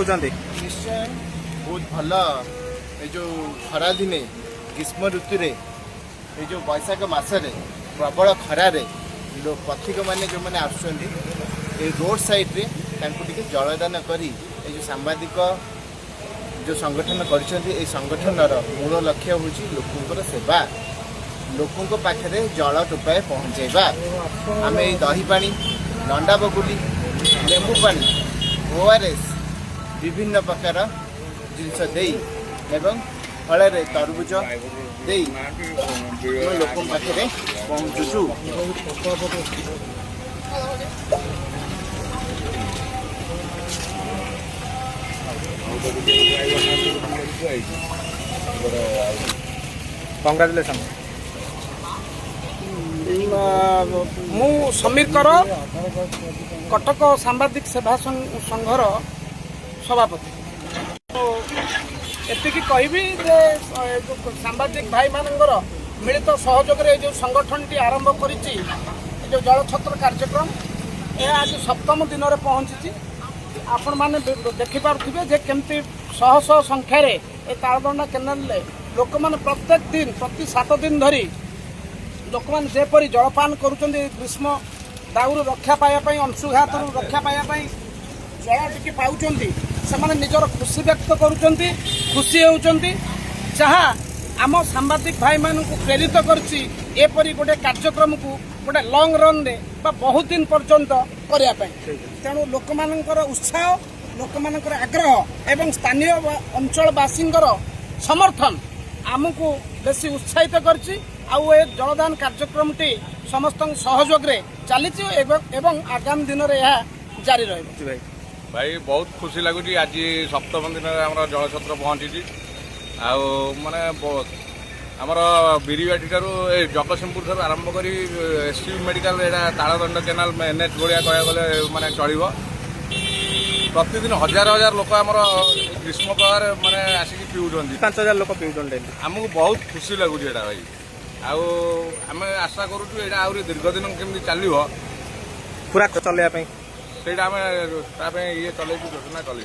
पाउछन्ती निश्चय बहुत भल ये जो खरा दिने ग्रीष्म ऋतु रे ये जो बैशाख मसरे प्रबल खरारे पथिक मैंने जो मैंने आसुँच रोड साइड रे टे जलदान करी ये जो सांबादिक जो संगठन कर संगठन मूल लक्ष्य हूँ लोकों सेवा लोकों पाखे जल टोपाए पहुँचेबा आम ये दही पानी लंडा बगुली लेंबू पानी ORS विभिन्न प्रकार जिनस एवं फल तरबुज लोकों पाखे पहुँचुचु कंग्राचुलेसन मु समीर कर कटक सांबादिक सेवा संघर सभापति एतिकी कहबी जे सांबादिक भाई मानकर मिलित सहयोग जो संगठन टी आरंभ करिछि जो जल छत्र कार्यक्रम यह आज सप्तम दिन में पहुंची आपण मैंने देखिपे जे केमती शह शह संख्यार ये तालदंडा केनाल लोक मैंने प्रत्येक दिन प्रति 7 दिन धरी लोक मैंने जेपरी जलपान करुँच ग्रीष्म दाउरू रक्षा पाइबापी अंशुघात रक्षा पाइबापी जल टिके पाँच से निजर खुशी व्यक्त करुँच खुशी होती जहाँ आम सांबादिक भाई मान प्रेरित करपरी गोटे कार्यक्रम को गोटे लंग रन रे बहुत दिन पर्यंत करने तेणु लोक मानकर उत्साह लोक मानकर आग्रह एवं स्थानीय अंचलवासी समर्थन आमको बेसी उत्साहित करछि आउ ए जलदान कार्यक्रम टी समस्त सहयोग रे चली एवं आगामी दिन में यह जारी रही भाई बहुत खुशी लगुच आज सप्तम दिन में जल छत्र पहुँची माने आमर बिरीबाटी जगतसिंहपुर ठार आरंभ कर एससी मेडिकल यहाँ तालदंड केनाल एनएच भाया कह गले माने चलो प्रतिदिन हजार हजार लोक आम ग्रीष्म प्रहार माने आसिक पीऊँ 5000 लोक पीउछन आमको बहुत खुशी लगुच भाई आम आशा करूँ यहाँ आहरी दीर्घ दिन केमती चलो पूरा चलैया से ये चलू योजना चल